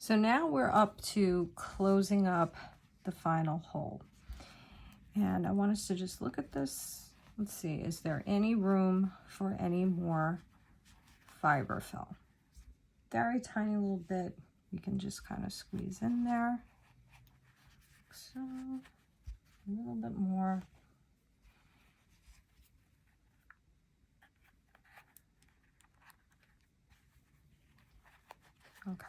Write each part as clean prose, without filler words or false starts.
So now we're up to closing up the final hole. And I want us to just look at this. Let's see, is there any room for any more fiber fill? Very tiny little bit. You can just kind of squeeze in there. So, a little bit more. Okay.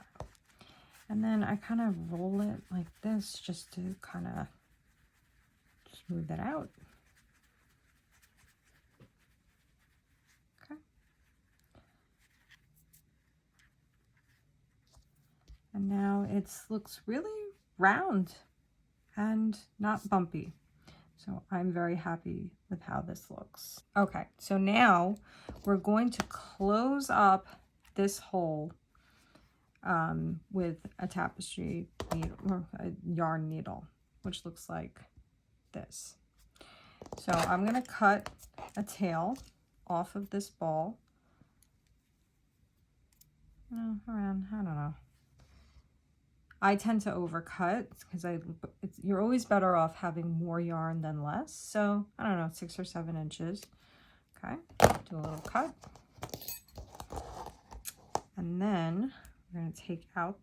And then I kind of roll it like this just to kind of smooth it out. Okay. And now it looks really round and not bumpy. So I'm very happy with how this looks. Okay, so now we're going to close up this hole with a tapestry needle or a yarn needle, which looks like this. So I'm going to cut a tail off of this ball. Around, I don't know. I tend to overcut because you're always better off having more yarn than less. So I don't know, 6 or 7 inches. Okay, do a little cut. And then we're going to take out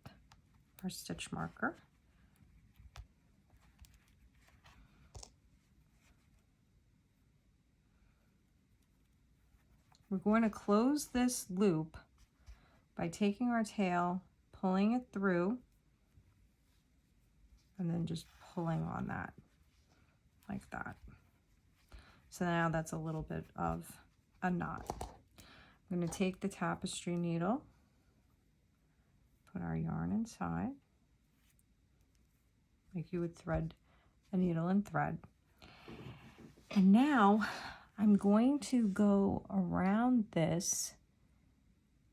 our stitch marker. We're going to close this loop by taking our tail, pulling it through, and then just pulling on that like that. So now that's a little bit of a knot. I'm going to take the tapestry needle, put our yarn inside, like you would thread a needle and thread. And now I'm going to go around this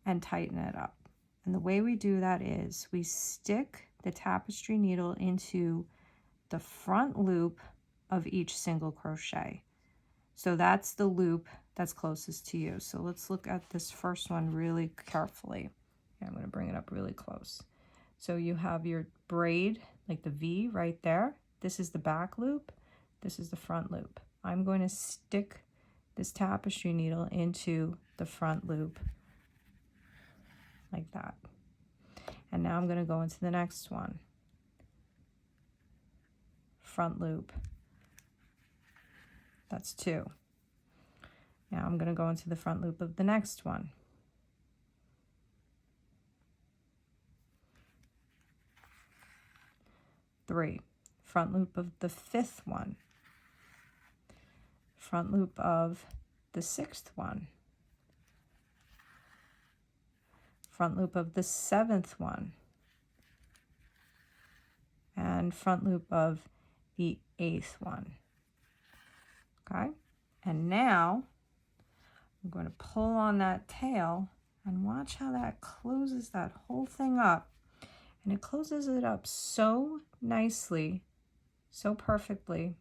and tighten it up. And the way we do that is we stick the tapestry needle into the front loop of each single crochet. So that's the loop that's closest to you. So let's look at this first one really carefully. I'm going to bring it up really close. So you have your braid, like the V right there. This is the back loop. This is the front loop. I'm going to stick this tapestry needle into the front loop like that. And now I'm going to go into the next one. Front loop. That's 2. Now I'm going to go into the front loop of the next one. Three. Front loop of the 5th one. Front loop of the 6th one. Front loop of the 7th one. And front loop of the 8th one. Okay, and now I'm going to pull on that tail and watch how that closes that whole thing up. And it closes it up so nicely, so perfectly.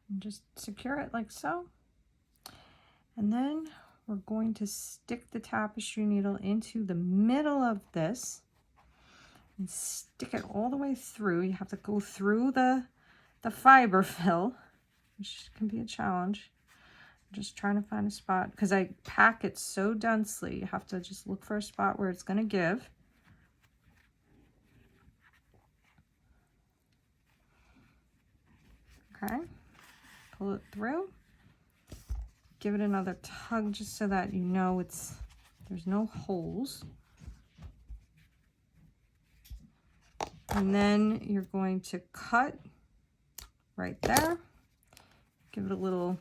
And just secure it like so. And then we're going to stick the tapestry needle into the middle of this and stick it all the way through. You have to go through the fiber fill, which can be a challenge. I'm just trying to find a spot because I pack it so densely. You have to just look for a spot where it's going to give. Okay, pull it through. Give it another tug just so that you know there's no holes. And then you're going to cut right there. Give it a little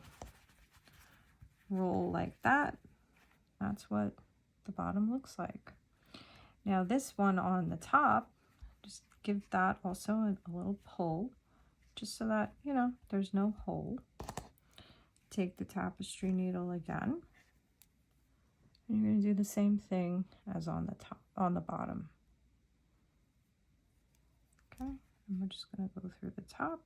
roll like that. That's what the bottom looks like. Now this one on the top, just give that also a little pull, just so that, you know, there's no hole. Take the tapestry needle again. And you're going to do the same thing as on the top, on the bottom. Okay, and we're just going to go through the top.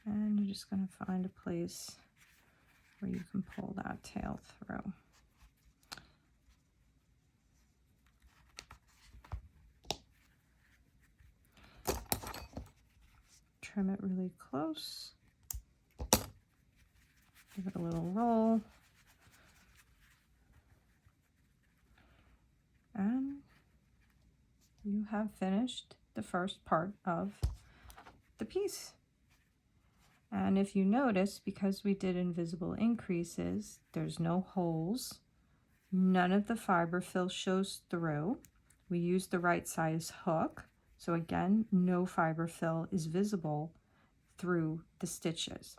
And you're just going to find a place where you can pull that tail through. trim it really close. Give it a little roll. And you have finished the first part of the piece. And if you notice, because we did invisible increases, there's no holes. None of the fiber fill shows through. We used the right size hook. So again, no fiber fill is visible through the stitches.